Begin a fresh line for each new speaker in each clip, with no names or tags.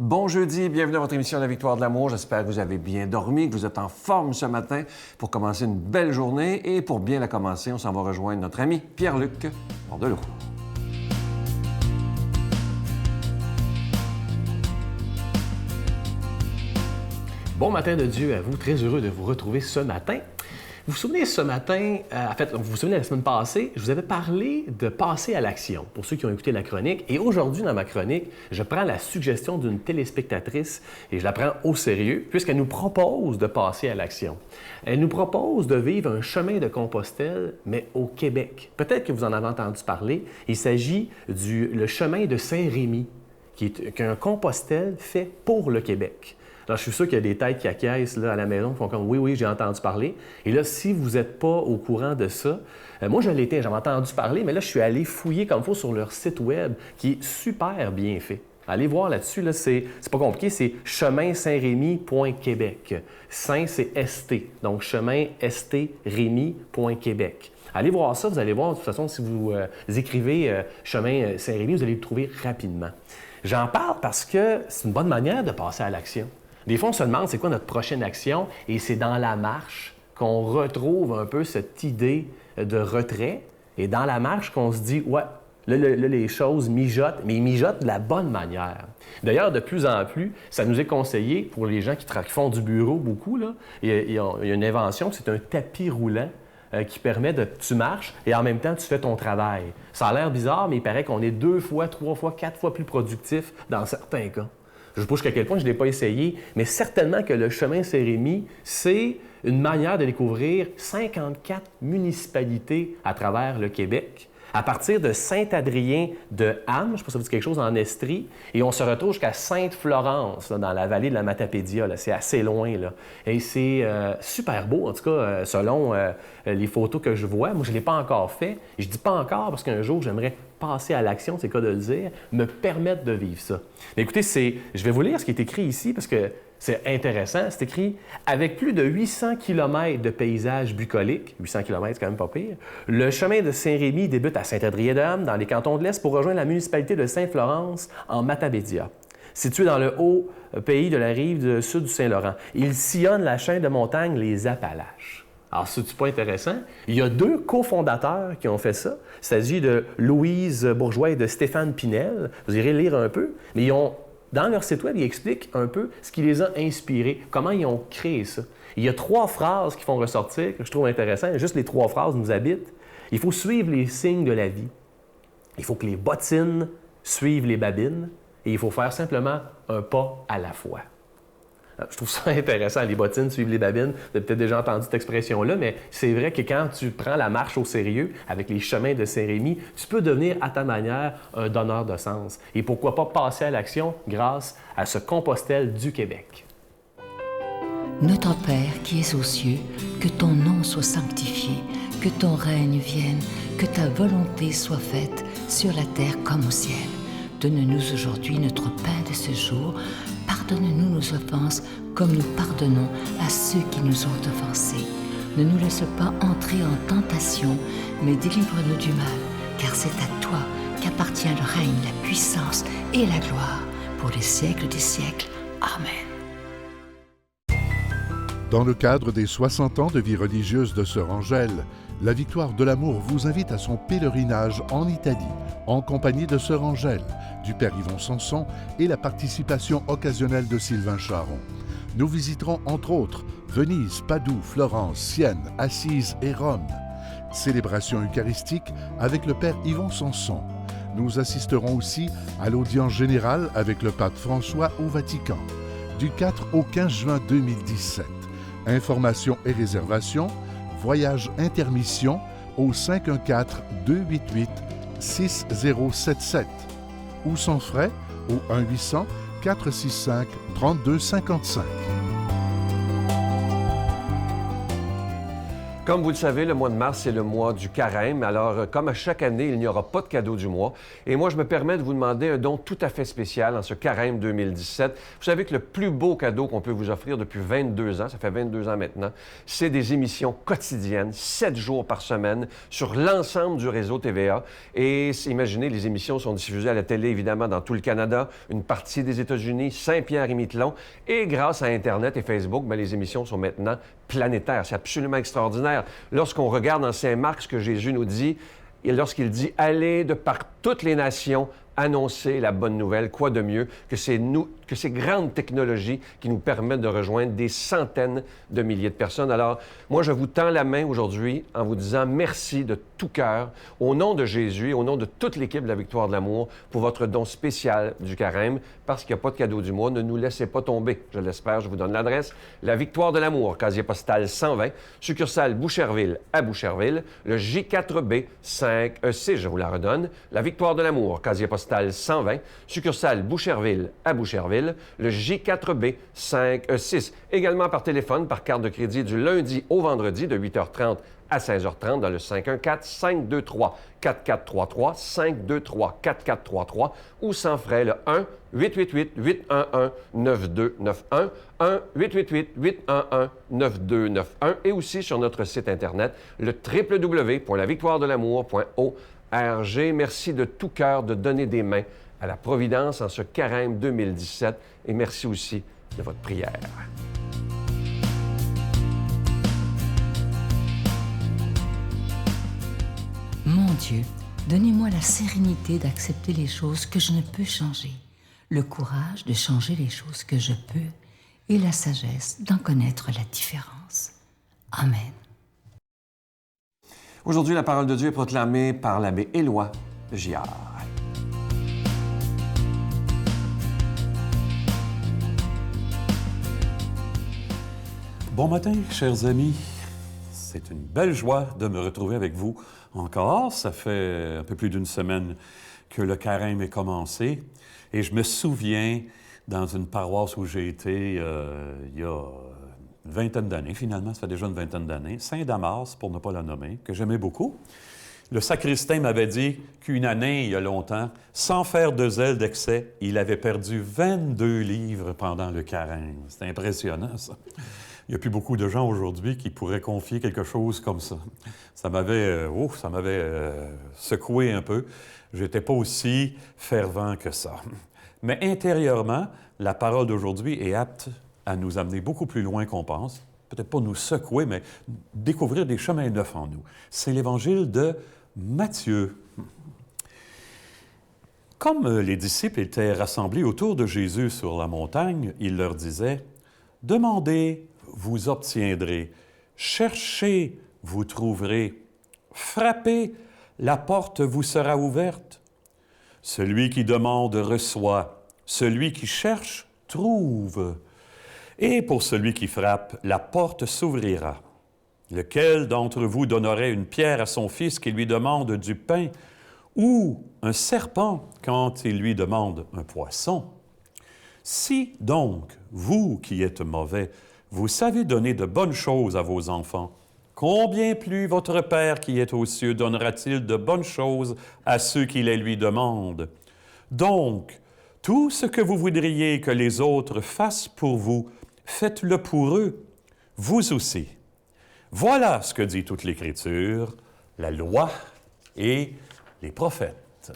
Bon jeudi, bienvenue à votre émission La Victoire de l'amour. J'espère que vous avez bien dormi, que vous êtes en forme ce matin pour commencer une belle journée. Et pour bien la commencer, on s'en va rejoindre notre ami Pierre-Luc Bordelot.
Bon matin de Dieu à vous, très heureux de vous retrouver ce matin. Vous vous souvenez ce matin, vous vous souvenez la semaine passée, je vous avais parlé de passer à l'action, pour ceux qui ont écouté la chronique. Et aujourd'hui, dans ma chronique, je prends la suggestion d'une téléspectatrice et je la prends au sérieux, puisqu'elle nous propose de passer à l'action. Elle nous propose de vivre un chemin de Compostelle, mais au Québec. Peut-être que vous en avez entendu parler. Il s'agit le chemin de Saint-Rémy, qui est un Compostelle fait pour le Québec. Alors, je suis sûr qu'il y a des têtes qui acquiescent là, à la maison, qui font comme « Oui, j'ai entendu parler ». Et là, si vous n'êtes pas au courant de ça, moi, je l'étais, j'avais entendu parler, mais là, je suis allé fouiller comme il faut sur leur site web, qui est super bien fait. Allez voir là-dessus, là, c'est pas compliqué, c'est chemin-saint-rémy.québec. Saint, c'est ST, donc chemin-st-rémy.québec. Allez voir ça, vous allez voir, de toute façon, si vous écrivez chemin Saint-Rémy, vous allez le trouver rapidement. J'en parle parce que c'est une bonne manière de passer à l'action. Des fois, on se demande c'est quoi notre prochaine action et c'est dans la marche qu'on retrouve un peu cette idée de retrait et dans la marche qu'on se dit « ouais, là, les choses mijotent, mais ils mijotent de la bonne manière ». D'ailleurs, de plus en plus, ça nous est conseillé pour les gens qui font du bureau beaucoup, là, il y a une invention, c'est un tapis roulant qui permet tu marches et en même temps, tu fais ton travail. Ça a l'air bizarre, mais il paraît qu'on est 2 fois, 3 fois, 4 fois plus productif dans certains cas. Je ne sais pas jusqu'à quel point je ne l'ai pas essayé, mais certainement que le chemin Saint-Rémy, c'est une manière de découvrir 54 municipalités à travers le Québec, à partir de Saint-Adrien-de-Ham, je ne sais pas si ça vous dit quelque chose, en Estrie, et on se retrouve jusqu'à Sainte-Florence, là, dans la vallée de la Matapédia. C'est assez loin, là. Et c'est super beau, en tout cas, selon les photos que je vois. Moi, je ne l'ai pas encore fait. Et je dis pas encore parce qu'un jour, j'aimerais passer à l'action, c'est le cas de le dire, me permettre de vivre ça. Mais écoutez, je vais vous lire ce qui est écrit ici parce que c'est intéressant. C'est écrit « Avec plus de 800 km de paysages bucoliques, 800 km, c'est quand même pas pire, le chemin de Saint-Rémy débute à Saint-Adrien-de-Ham, dans les cantons de l'Est, pour rejoindre la municipalité de Sainte-Florence, en Matapédia. Situé dans le haut pays de la rive sud du Saint-Laurent, il sillonne la chaîne de montagnes, les Appalaches. » Alors, c'est pas intéressant. Il y a 2 cofondateurs qui ont fait ça. Il s'agit de Louise Bourgeois et de Stéphane Pinel. Vous irez lire un peu, mais dans leur site web, ils expliquent un peu ce qui les a inspirés, comment ils ont créé ça. Il y a 3 phrases qui font ressortir, que je trouve intéressantes. Juste les 3 phrases nous habitent. Il faut suivre les signes de la vie. Il faut que les bottines suivent les babines. Et il faut faire simplement un pas à la fois. Je trouve ça intéressant, les bottines suivent les babines. Vous avez peut-être déjà entendu cette expression-là, mais c'est vrai que quand tu prends la marche au sérieux avec les chemins de Saint-Rémy, tu peux devenir à ta manière un donneur de sens. Et pourquoi pas passer à l'action grâce à ce Compostelle du Québec.
Notre Père qui es aux cieux, que ton nom soit sanctifié, que ton règne vienne, que ta volonté soit faite sur la terre comme au ciel. Donne-nous aujourd'hui notre pain de ce jour. Pardonne-nous nos offenses, comme nous pardonnons à ceux qui nous ont offensés. Ne nous laisse pas entrer en tentation, mais délivre-nous du mal, car c'est à toi qu'appartient le règne, la puissance et la gloire, pour les siècles des siècles. Amen.
Dans le cadre des 60 ans de vie religieuse de Sœur Angèle, la Victoire de l'amour vous invite à son pèlerinage en Italie, en compagnie de Sœur Angèle, du Père Yvon Sanson et la participation occasionnelle de Sylvain Charon. Nous visiterons entre autres Venise, Padoue, Florence, Sienne, Assise et Rome. Célébration eucharistique avec le Père Yvon Sanson. Nous assisterons aussi à l'audience générale avec le Pape François au Vatican, du 4 au 15 juin 2017. Informations et réservations, voyage intermission au 514-288-6077 ou sans frais au 1-800-465-3255.
Comme vous le savez, le mois de mars, c'est le mois du carême. Alors, comme à chaque année, il n'y aura pas de cadeau du mois. Et moi, je me permets de vous demander un don tout à fait spécial en ce carême 2017. Vous savez que le plus beau cadeau qu'on peut vous offrir depuis 22 ans, ça fait 22 ans maintenant, c'est des émissions quotidiennes, 7 jours par semaine, sur l'ensemble du réseau TVA. Et imaginez, les émissions sont diffusées à la télé, évidemment, dans tout le Canada, une partie des États-Unis, Saint-Pierre-et-Miquelon. Et grâce à Internet et Facebook, bien, les émissions sont maintenant planétaires. C'est absolument extraordinaire. Lorsqu'on regarde dans Saint-Marc ce que Jésus nous dit, et lorsqu'il dit « Allez de par toutes les nations, annoncer la bonne nouvelle », quoi de mieux que ces grandes technologies qui nous permettent de rejoindre des centaines de milliers de personnes. Alors, moi, je vous tends la main aujourd'hui en vous disant merci de tout cœur, au nom de Jésus, au nom de toute l'équipe de la Victoire de l'amour, pour votre don spécial du carême, parce qu'il n'y a pas de cadeau du mois. Ne nous laissez pas tomber, je l'espère. Je vous donne l'adresse. La Victoire de l'amour, casier postal 120, succursale Boucherville à Boucherville, le J4B 5E6, je vous la redonne. La Victoire de l'amour, casier postal 120, succursale Boucherville à Boucherville, le J4B 5E6. Également par téléphone, par carte de crédit du lundi au vendredi de 8h30 à 16h30 dans le 514-523-4433, 523-4433 ou sans frais le 1-888-811-9291, 1-888-811-9291 et aussi sur notre site Internet, le www.lavictoiredelamour.org. Merci de tout cœur de donner des mains à la Providence en ce carême 2017 et merci aussi de votre prière.
Mon Dieu, donnez-moi la sérénité d'accepter les choses que je ne peux changer, le courage de changer les choses que je peux et la sagesse d'en connaître la différence. Amen.
Aujourd'hui, la parole de Dieu est proclamée par l'abbé Éloi Giard.
Bon matin, chers amis. C'est une belle joie de me retrouver avec vous encore. Ça fait un peu plus d'une semaine que le carême est commencé. Et je me souviens, dans une paroisse où j'ai été il y a une vingtaine d'années, finalement, ça fait déjà une vingtaine d'années, Saint-Damas, pour ne pas la nommer, que j'aimais beaucoup. Le sacristain m'avait dit qu'une année, il y a longtemps, sans faire de zèle d'excès, il avait perdu 22 livres pendant le carême. C'est impressionnant, ça. Il n'y a plus beaucoup de gens aujourd'hui qui pourraient confier quelque chose comme ça. Ça m'avait secoué un peu. Je n'étais pas aussi fervent que ça. Mais intérieurement, la parole d'aujourd'hui est apte à nous amener beaucoup plus loin qu'on pense. Peut-être pas nous secouer, mais découvrir des chemins neufs en nous. C'est l'évangile de Matthieu. Comme les disciples étaient rassemblés autour de Jésus sur la montagne, il leur disait « Demandez, vous obtiendrez. Cherchez, vous trouverez. Frappez, la porte vous sera ouverte. Celui qui demande reçoit. Celui qui cherche trouve. Et pour celui qui frappe, la porte s'ouvrira. Lequel d'entre vous donnerait une pierre à son fils qui lui demande du pain, ou un serpent quand il lui demande un poisson? Si donc, vous qui êtes mauvais, vous savez donner de bonnes choses à vos enfants, combien plus votre Père qui est aux cieux donnera-t-il de bonnes choses à ceux qui les lui demandent? Donc, tout ce que vous voudriez que les autres fassent pour vous, faites-le pour eux, vous aussi. Voilà ce que dit toute l'Écriture, la loi et les prophètes.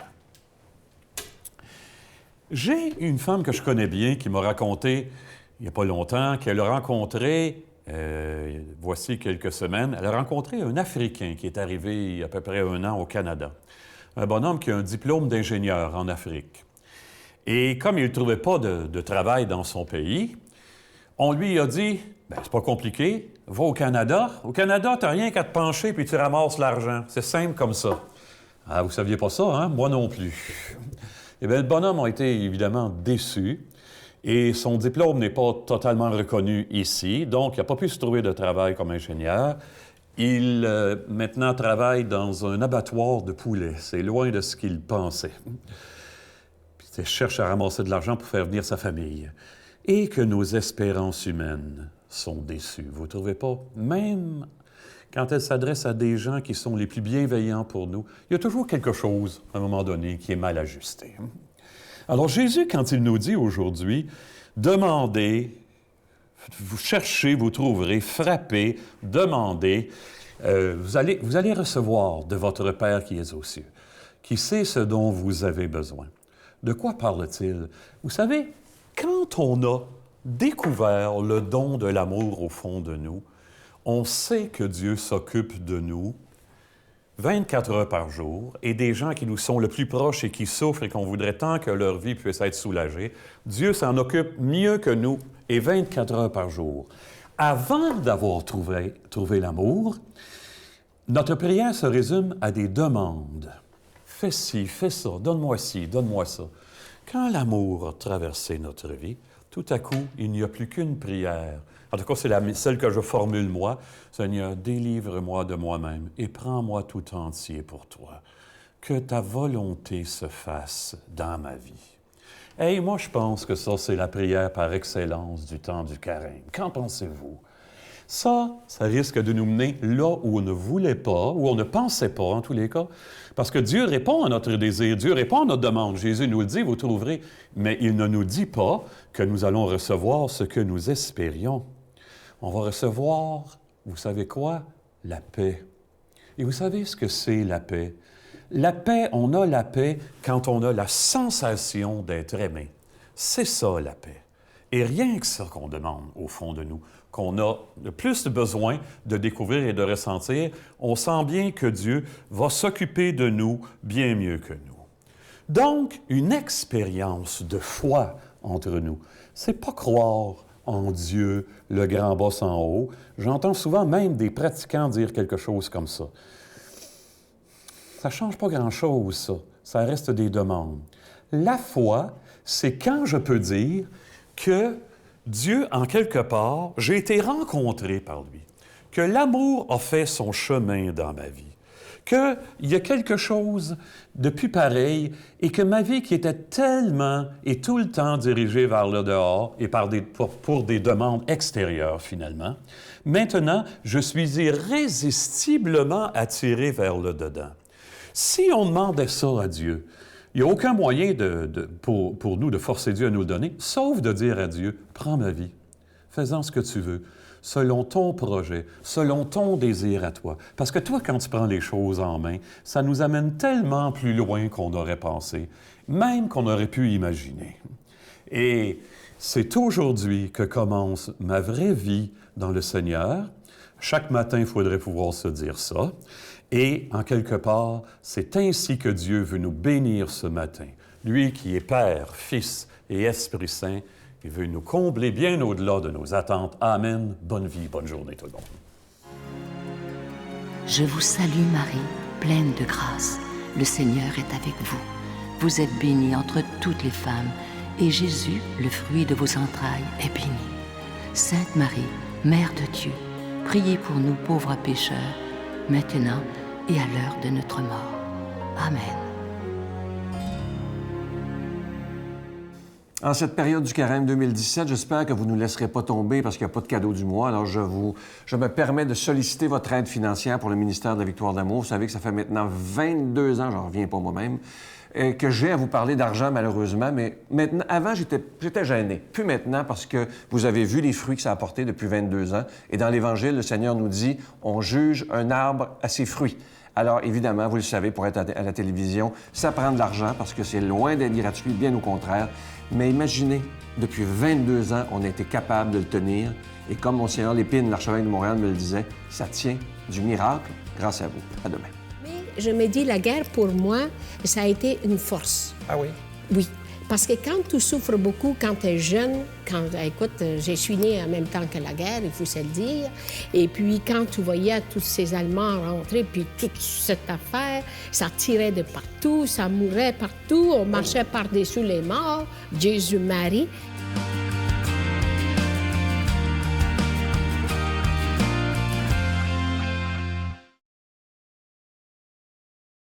J'ai une femme que je connais bien qui m'a raconté, il n'y a pas longtemps, qu'elle a rencontré, voici quelques semaines, elle a rencontré un Africain qui est arrivé il y a à peu près 1 an au Canada. Un bonhomme qui a un diplôme d'ingénieur en Afrique. Et comme il ne trouvait pas de travail dans son pays, on lui a dit, « C'est pas compliqué, va au Canada. Au Canada, tu n'as rien qu'à te pencher puis tu ramasses l'argent. C'est simple comme ça. » Ah, vous ne saviez pas ça, hein? Moi non plus. Eh bien, le bonhomme a été évidemment déçu. Et son diplôme n'est pas totalement reconnu ici, donc il n'a pas pu se trouver de travail comme ingénieur. Il maintenant travaille dans un abattoir de poulets. C'est loin de ce qu'il pensait. Puis il cherche à ramasser de l'argent pour faire venir sa famille. Et que nos espérances humaines sont déçues. Vous ne trouvez pas? Même quand elle s'adresse à des gens qui sont les plus bienveillants pour nous, il y a toujours quelque chose, à un moment donné, qui est mal ajusté. Alors Jésus, quand il nous dit aujourd'hui, demandez, vous cherchez, vous trouverez, frappez, demandez, vous allez recevoir de votre Père qui est aux cieux, qui sait ce dont vous avez besoin. De quoi parle-t-il? Vous savez, quand on a découvert le don de l'amour au fond de nous, on sait que Dieu s'occupe de nous 24 heures par jour, et des gens qui nous sont le plus proches et qui souffrent et qu'on voudrait tant que leur vie puisse être soulagée, Dieu s'en occupe mieux que nous et 24 heures par jour. Avant d'avoir trouvé l'amour, notre prière se résume à des demandes. Fais ci, fais ça, donne-moi ci, donne-moi ça. Quand l'amour a traversé notre vie, tout à coup, il n'y a plus qu'une prière. En tout cas, c'est celle que je formule moi. Seigneur, délivre-moi de moi-même et prends-moi tout entier pour toi. Que ta volonté se fasse dans ma vie. Et moi, je pense que ça, c'est la prière par excellence du temps du carême. Qu'en pensez-vous? Ça risque de nous mener là où on ne voulait pas, où on ne pensait pas, en tous les cas. Parce que Dieu répond à notre désir, Dieu répond à notre demande. Jésus nous le dit, vous trouverez. Mais il ne nous dit pas que nous allons recevoir ce que nous espérions. On va recevoir, vous savez quoi? La paix. Et vous savez ce que c'est la paix? La paix, on a la paix quand on a la sensation d'être aimé. C'est ça, la paix. Et rien que ça qu'on demande au fond de nous, qu'on a le plus besoin de découvrir et de ressentir, on sent bien que Dieu va s'occuper de nous bien mieux que nous. Donc, une expérience de foi entre nous, c'est pas croire en Dieu, le grand boss en haut. J'entends souvent même des pratiquants dire quelque chose comme ça. Ça ne change pas grand-chose, ça. Ça reste des demandes. La foi, c'est quand je peux dire que Dieu, en quelque part, j'ai été rencontré par lui, que l'amour a fait son chemin dans ma vie, qu'il y a quelque chose de plus pareil et que ma vie qui était tellement et tout le temps dirigée vers le dehors et pour des demandes extérieures, finalement, maintenant, je suis irrésistiblement attiré vers le dedans. Si on demandait ça à Dieu, il n'y a aucun moyen pour nous de forcer Dieu à nous le donner, sauf de dire à Dieu, prends ma vie, fais-en ce que tu veux, selon ton projet, selon ton désir à toi. Parce que toi, quand tu prends les choses en main, ça nous amène tellement plus loin qu'on aurait pensé, même qu'on aurait pu imaginer. Et c'est aujourd'hui que commence ma vraie vie dans le Seigneur. Chaque matin, il faudrait pouvoir se dire ça. Et, en quelque part, c'est ainsi que Dieu veut nous bénir ce matin. Lui qui est Père, Fils et Esprit Saint, il veut nous combler bien au-delà de nos attentes. Amen. Bonne vie, bonne journée tout le monde.
Je vous salue Marie, pleine de grâce. Le Seigneur est avec vous. Vous êtes bénie entre toutes les femmes, et Jésus, le fruit de vos entrailles, est béni. Sainte Marie, Mère de Dieu, priez pour nous pauvres pécheurs, maintenant et à l'heure de notre mort. Amen.
En cette période du carême 2017, j'espère que vous ne nous laisserez pas tomber parce qu'il n'y a pas de cadeau du mois. Alors, je me permets de solliciter votre aide financière pour le ministère de la Victoire d'Amour. Vous savez que ça fait maintenant 22 ans, j'en reviens pas moi-même, que j'ai à vous parler d'argent, malheureusement. Mais maintenant, avant, j'étais gêné. Plus maintenant, parce que vous avez vu les fruits que ça a apporté depuis 22 ans. Et dans l'Évangile, le Seigneur nous dit, on juge un arbre à ses fruits. Alors, évidemment, vous le savez, pour être à la télévision, ça prend de l'argent parce que c'est loin d'être gratuit, bien au contraire. Mais imaginez, depuis 22 ans, on a été capable de le tenir. Et comme Monseigneur Lépine, l'archevêque de Montréal, me le disait, ça tient du miracle grâce à vous. À demain.
Mais je me dis, la guerre, pour moi, ça a été une force.
Ah oui?
Oui. Parce que quand tu souffres beaucoup, quand tu es jeune, écoute, je suis née en même temps que la guerre, il faut se le dire, et puis quand tu voyais tous ces Allemands rentrer, puis toute cette affaire, ça tirait de partout, ça mourait partout, on marchait par-dessus les morts, Jésus, Marie.